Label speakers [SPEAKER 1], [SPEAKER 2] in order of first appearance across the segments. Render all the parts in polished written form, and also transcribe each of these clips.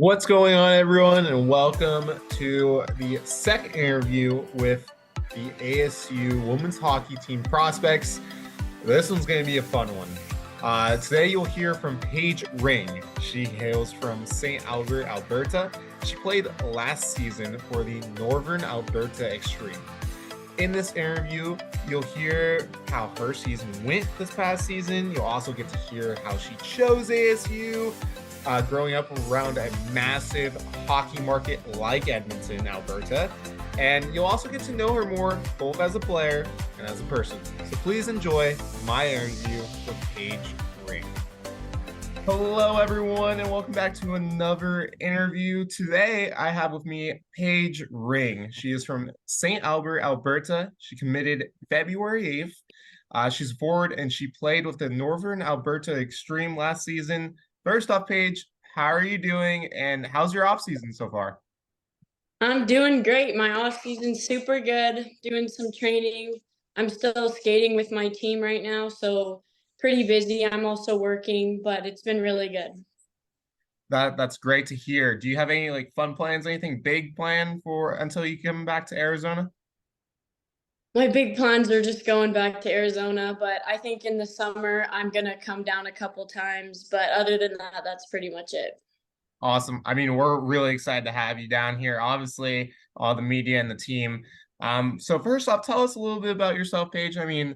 [SPEAKER 1] What's going on, everyone, and welcome to the second interview with the ASU women's hockey team prospects. This one's going to be a fun one. Today, you'll hear from Paige Ring. She hails from St. Albert, Alberta. She played last season for the Northern Alberta Extreme. In this interview, you'll hear how her season went this past season. You'll also get to hear how she chose ASU, growing up around a massive hockey market like Edmonton, Alberta. And you'll also get to know her more, both as a player and as a person. So please enjoy my interview with Paige Ring. Hello, everyone, and welcome back to another interview. Today, I have with me Paige Ring. She is from St. Albert, Alberta. She committed February 8th. She's a forward, and she played with the Northern Alberta Extreme last season. First off, Paige, how are you doing, and how's your off season so far?
[SPEAKER 2] I'm doing great. My off season's super good, doing some training. I'm still skating with my team right now, so pretty busy. I'm also working, but it's been really good.
[SPEAKER 1] That's great to hear. Do you have any fun plans, anything big planned for until you come back to Arizona?
[SPEAKER 2] My big plans are just going back to Arizona, but I think in the summer I'm gonna come down a couple times. But other than that, that's pretty much it.
[SPEAKER 1] Awesome. I mean, we're really excited to have you down here. Obviously, all the media and the team. So first off, tell us a little bit about yourself, Paige. I mean,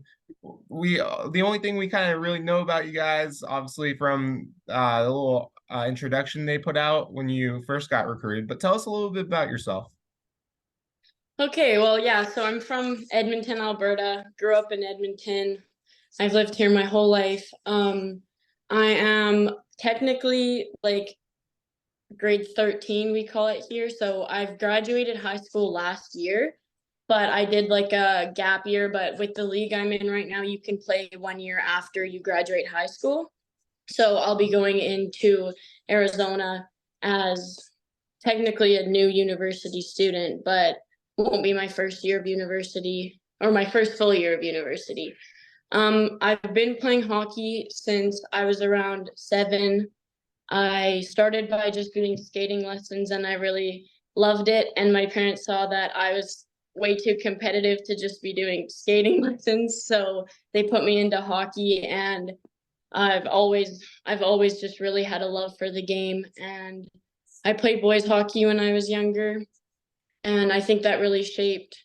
[SPEAKER 1] we the only thing we kind of really know about you guys, obviously, from the little introduction they put out when you first got recruited. But tell us a little bit about yourself.
[SPEAKER 2] Okay, well, yeah, so I'm from Edmonton, Alberta. Grew up in Edmonton. I've lived here my whole life. I am technically like grade 13, we call it here. So I've graduated high school last year, but I did like a gap year. But with the league I'm in right now, you can play 1 year after you graduate high school. So I'll be going into Arizona as technically a new university student, but won't be my first year of university or my first full year of university. I've been playing hockey since I was around 7. I started by just doing skating lessons and I really loved it. And my parents saw that I was way too competitive to just be doing skating lessons. So they put me into hockey, and I've always just really had a love for the game. And I played boys hockey when I was younger. And I think that really shaped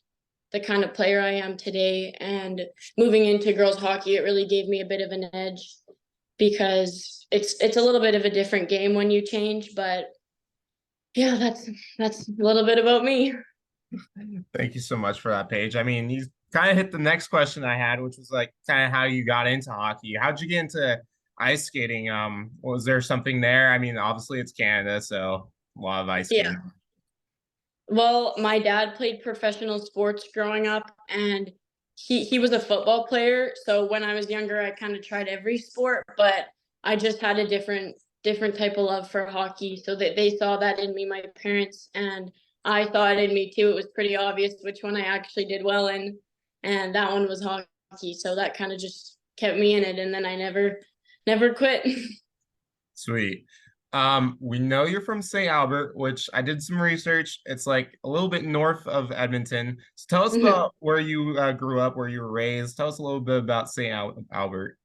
[SPEAKER 2] the kind of player I am today. And moving into girls hockey, it really gave me a bit of an edge because it's a little bit of a different game when you change. But yeah, that's a little bit about me.
[SPEAKER 1] Thank you so much for that, Paige. I mean, you kind of hit the next question I had, which was like kind of how you got into hockey. How'd you get into ice skating? Was there something there? I mean, obviously it's Canada, so a lot of ice
[SPEAKER 2] Yeah.
[SPEAKER 1] skating.
[SPEAKER 2] Well, my dad played professional sports growing up, and he was a football player. So when I was younger, I kind of tried every sport, but I just had a different type of love for hockey. So that they saw that in me, my parents, and I saw it in me too. It was pretty obvious which one I actually did well in, and that one was hockey. So that kind of just kept me in it, and then I never quit.
[SPEAKER 1] Sweet. We know you're from St. Albert, which I did some research. It's like a little bit north of Edmonton. So tell us
[SPEAKER 2] Mhm.
[SPEAKER 1] about where you grew up, where you were raised. Tell us a little bit about Albert.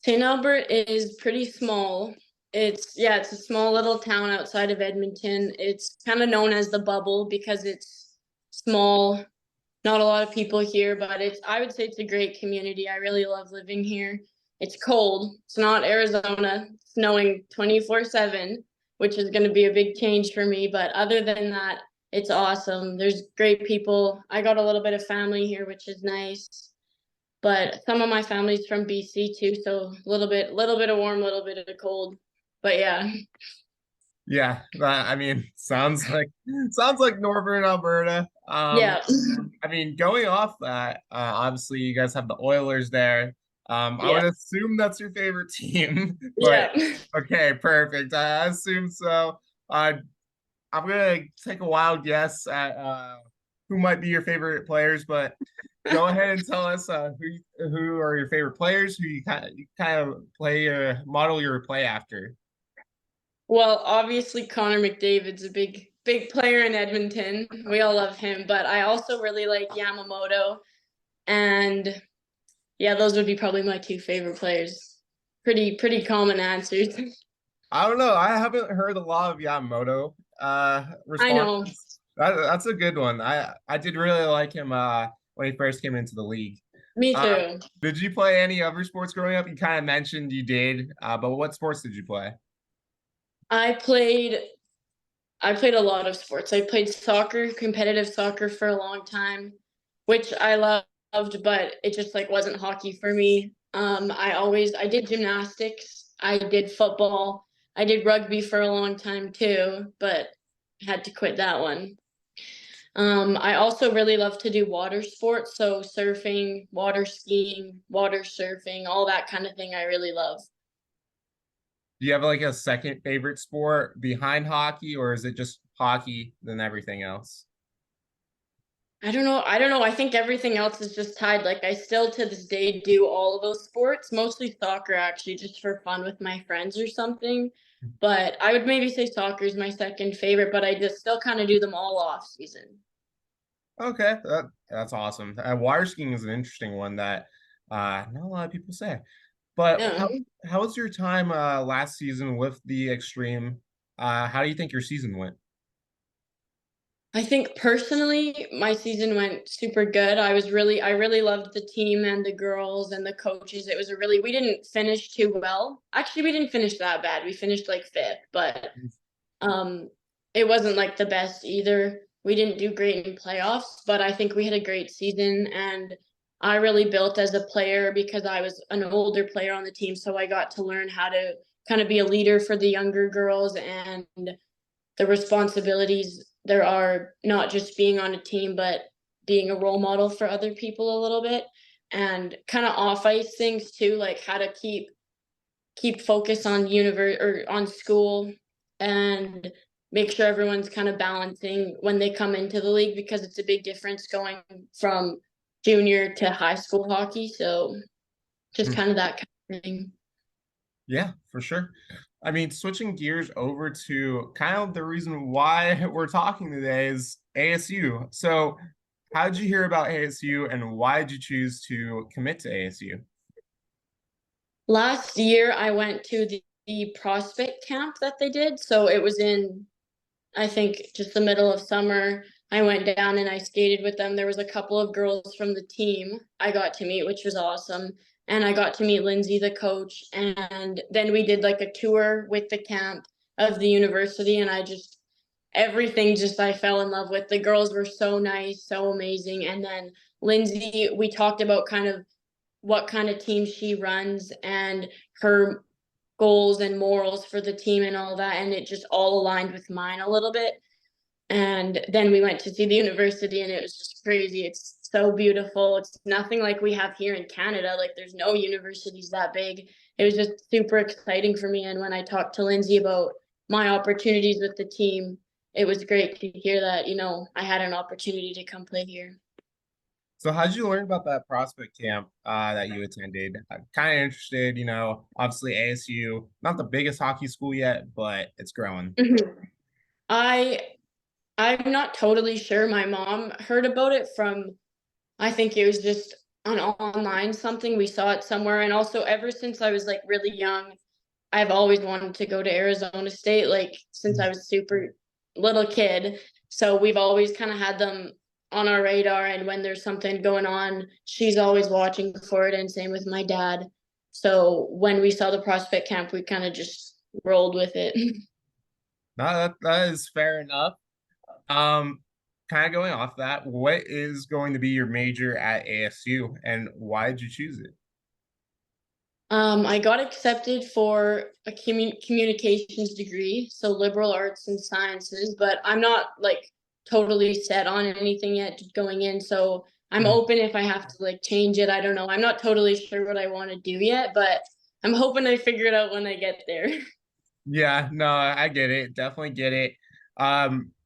[SPEAKER 2] St. Albert is pretty small. It's a small little town outside of Edmonton. It's kind of known as the bubble because it's small. Not a lot of people here, but I would say it's a great community. I really love living here. It's cold. It's not Arizona, snowing 24/7, which is going to be a big change for me, but other than that, it's awesome. There's great people. I got a little bit of family here, which is nice. But some of my family's from BC too, so a little bit of warm, a little bit of cold. But yeah.
[SPEAKER 1] Yeah, I mean, sounds like Northern Alberta.
[SPEAKER 2] Yeah.
[SPEAKER 1] I mean, going off that, obviously you guys have the Oilers there. I
[SPEAKER 2] Yeah.
[SPEAKER 1] would assume that's your favorite team, but
[SPEAKER 2] Yeah.
[SPEAKER 1] okay, perfect. I assume so. Uh, I'm gonna take a wild guess at who might be your favorite players, but go ahead and tell us who are your favorite players, who you kind of play model your play after.
[SPEAKER 2] Well, obviously Connor McDavid's a big player in Edmonton. We all love him, but I also really like Yamamoto, and yeah, those would be probably my two favorite players. Pretty common answers.
[SPEAKER 1] I don't know. I haven't heard a lot of Yamamoto
[SPEAKER 2] I know.
[SPEAKER 1] responses. That's a good one. I did really like him when he first came into the league.
[SPEAKER 2] Me
[SPEAKER 1] Uh,
[SPEAKER 2] too.
[SPEAKER 1] did you play any other sports growing up? You kind of mentioned you did, but what sports did you play?
[SPEAKER 2] I played I played a lot of sports. I played soccer, competitive soccer for a long time, which I loved, but it just like wasn't hockey for me. I did gymnastics, I did football, I did rugby for a long time too, but had to quit that one. I also really love to do water sports, so surfing, water skiing, water surfing, all that kind of thing I really love.
[SPEAKER 1] Do you have like a second favorite sport behind hockey, or is it just hockey than everything else?
[SPEAKER 2] I don't know. I think everything else is just tied. Like I still to this day do all of those sports, mostly soccer actually, just for fun with my friends or something. But I would maybe say soccer is my second favorite, but I just still kind of do them all off season.
[SPEAKER 1] Okay, that's awesome. Water skiing is an interesting one that not a lot of people say. But
[SPEAKER 2] Yeah.
[SPEAKER 1] how was your time last season with the Extreme? How do you think your season went?
[SPEAKER 2] I think personally, my season went super good. I really loved the team and the girls and the coaches. It was a really, we didn't finish too well. Actually, we didn't finish that bad. We finished like fifth, but um, it wasn't like the best either. We didn't do great in playoffs, but I think we had a great season and I really built as a player because I was an older player on the team. So I got to learn how to kind of be a leader for the younger girls and the responsibilities there are not just being on a team, but being a role model for other people a little bit and kind of off ice things too, like how to keep focus on universe or on school and make sure everyone's kind of balancing when they come into the league because it's a big difference going from junior to high school hockey. So just
[SPEAKER 1] Hmm.
[SPEAKER 2] kind of that kind of thing.
[SPEAKER 1] Yeah, for sure. I mean, switching gears over to kind of the reason why we're talking today is ASU. So, how did you hear about ASU and why did you choose to commit to ASU?
[SPEAKER 2] Last year I went to the prospect camp that they did. So it was in I think just the middle of summer. I went down and I skated with them. There was a couple of girls from the team I got to meet, which was awesome. And I got to meet Lindsay, the coach. And then we did like a tour with the camp of the university. And everything just I fell in love with. The girls were so nice, so amazing. And then Lindsay, we talked about kind of what kind of team she runs and her goals and morals for the team and all that. And it just all aligned with mine a little bit. And then we went to see the university and it was just crazy. It's so beautiful. It's nothing like we have here in Canada. Like there's no universities that big. It was just super exciting for me. And when I talked to Lindsay about my opportunities with the team, it was great to hear that, I had an opportunity to come play here.
[SPEAKER 1] So, how did you learn about that prospect camp that you attended? I'm kind of interested, obviously ASU, not the biggest hockey school yet, but it's growing.
[SPEAKER 2] Mhm. I I'm not totally sure. My mom heard about it from I think it was just on online something. We saw it somewhere. And also ever since I was like really young, I've always wanted to go to Arizona State, like since I was super little kid. So we've always kind of had them on our radar. And when there's something going on, she's always watching for it. And same with my dad. So when we saw the prospect camp, we kind of just rolled with it.
[SPEAKER 1] No, that is fair enough. Um, Kind of going off that, what is going to be your major at ASU and why did you choose it?
[SPEAKER 2] I got accepted for a communications degree, so liberal arts and sciences, but I'm not like totally set on anything yet going in. So I'm
[SPEAKER 1] Mhm.
[SPEAKER 2] open if I have to like change it. I don't know. I'm not totally sure what I want to do yet, but I'm hoping I figure it out when I get there.
[SPEAKER 1] Yeah, no, I get it. Definitely get it.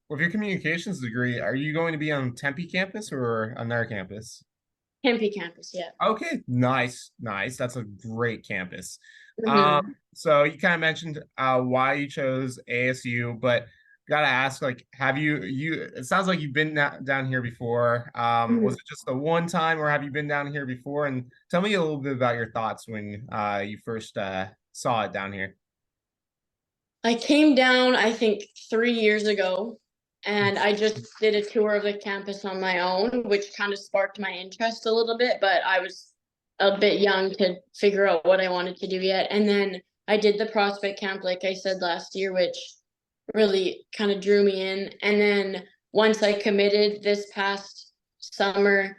[SPEAKER 1] With your communications degree, are you going to be on Tempe campus or another campus?
[SPEAKER 2] Tempe campus, yeah.
[SPEAKER 1] Okay, nice, nice. That's a great campus.
[SPEAKER 2] Mhm.
[SPEAKER 1] So you kind of mentioned why you chose ASU, but gotta ask, like, have you it sounds like you've been down here before. Was
[SPEAKER 2] Mhm.
[SPEAKER 1] it just the one time, or have you been down here before? And tell me a little bit about your thoughts when you first saw it down here.
[SPEAKER 2] I came down, I think, 3 years ago, and I just did a tour of the campus on my own, which kind of sparked my interest a little bit, but I was a bit young to figure out what I wanted to do yet. And then I did the prospect camp, like I said last year, which really kind of drew me in. And then once I committed this past summer,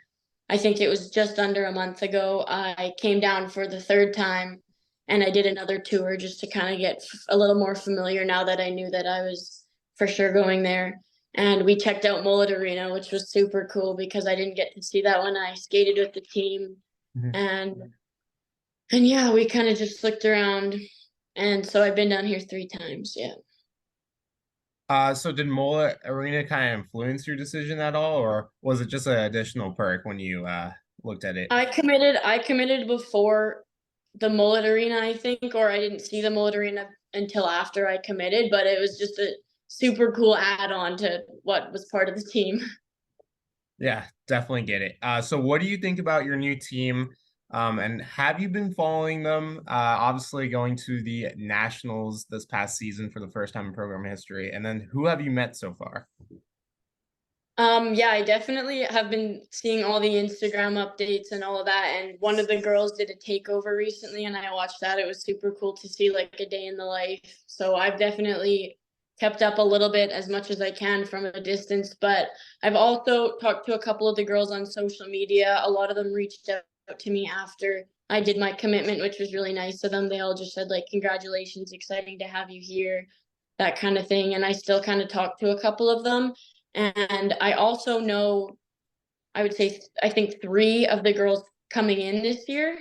[SPEAKER 2] I think it was just under a month ago, I came down for the third time and I did another tour just to kind of get a little more familiar now that I knew that I was for sure going there. And we checked out Mullet Arena, which was super cool because I didn't get to see that when I skated with the team.
[SPEAKER 1] Mhm.
[SPEAKER 2] And and yeah, we kind of just looked around. And so I've been down here 3 times. Yeah.
[SPEAKER 1] So did Mola Arena kind of influence your decision at all, or was it just an additional perk when you looked at it?
[SPEAKER 2] I committed before the Mullet Arena, I think, or I didn't see the Mullet Arena until after I committed, but it was just a super cool add-on to what was part of the team.
[SPEAKER 1] Yeah, definitely get it. So what do you think about your new team? And have you been following them? Obviously going to the Nationals this past season for the first time in program history. And then who have you met so far?
[SPEAKER 2] Yeah, I definitely have been seeing all the Instagram updates and all of that. And one of the girls did a takeover recently, and I watched that. It was super cool to see like a day in the life. So I've definitely kept up a little bit as much as I can from a distance. But I've also talked to a couple of the girls on social media. A lot of them reached out to me after I did my commitment, which was really nice of them. They all just said like, "Congratulations, exciting to have you here," that kind of thing. And I still kind of talk to a couple of them. And I also know, I would say, I think 3 of the girls coming in this year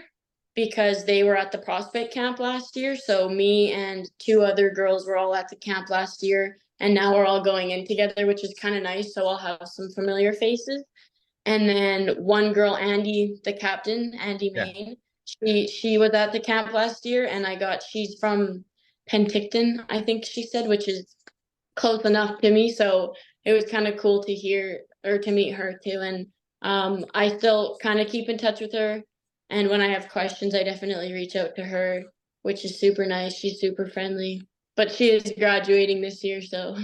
[SPEAKER 2] because they were at the prospect camp last year. So me and 2 other girls were all at the camp last year, and now we're all going in together, which is kind of nice. So I'll have some familiar faces. And then one girl, Andy, the captain, Andy
[SPEAKER 1] Yeah.
[SPEAKER 2] Main, she was at the camp last year, and she's from Penticton, I think she said, which is close enough to me. So it was kind of cool to hear or to meet her too. And I still kind of keep in touch with her. And when I have questions, I definitely reach out to her, which is super nice. She's super friendly. But she is graduating this year, so.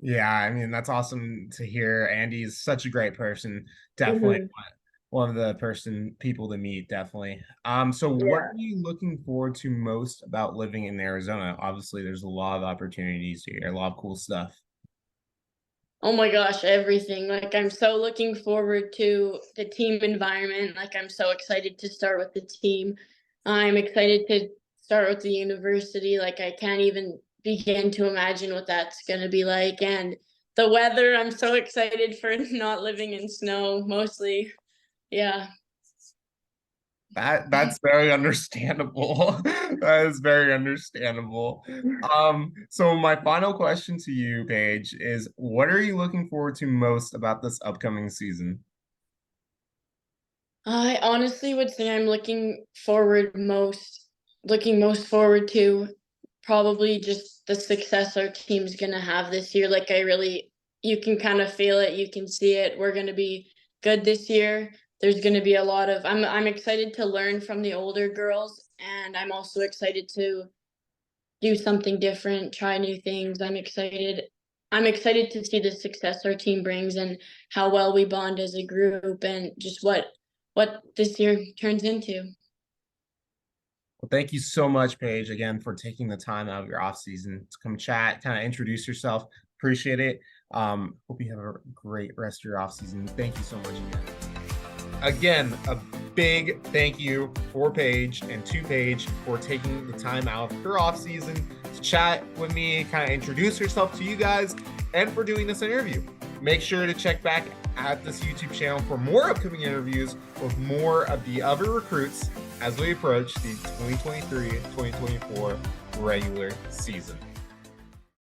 [SPEAKER 1] Yeah, I mean, that's awesome to hear. Andy is such a great person. Definitely
[SPEAKER 2] Mhm.
[SPEAKER 1] one of the people to meet, definitely. So what are
[SPEAKER 2] Yeah.
[SPEAKER 1] you looking forward to most about living in Arizona? Obviously, there's a lot of opportunities here, a lot of cool stuff.
[SPEAKER 2] Oh my gosh, everything. Like, I'm so looking forward to the team environment. Like, I'm so excited to start with the team. I'm excited to start with the university. Like, I can't even begin to imagine what that's going to be like. And the weather, I'm so excited for not living in snow mostly. Yeah.
[SPEAKER 1] That's very understandable. That is very understandable. So my final question to you, Paige, is what are you looking forward to most about this upcoming season?
[SPEAKER 2] I honestly would say I'm looking most forward to probably just the success our team's gonna have this year. Like, you can kind of feel it, you can see it. We're gonna be good this year. There's gonna be a lot of I'm excited to learn from the older girls, and I'm also excited to do something different, try new things. I'm excited to see the success our team brings and how well we bond as a group and just what this year turns into.
[SPEAKER 1] Well, thank you so much, Paige, again, for taking the time out of your off season to come chat, kind of introduce yourself. Appreciate it. Hope you have a great rest of your off season. Thank you so much again. Again, a big thank you for Paige and to Paige for taking the time out of her off season to chat with me, kind of introduce herself to you guys, and for doing this interview. Make sure to check back at this YouTube channel for more upcoming interviews with more of the other recruits as we approach the 2023-2024 regular season.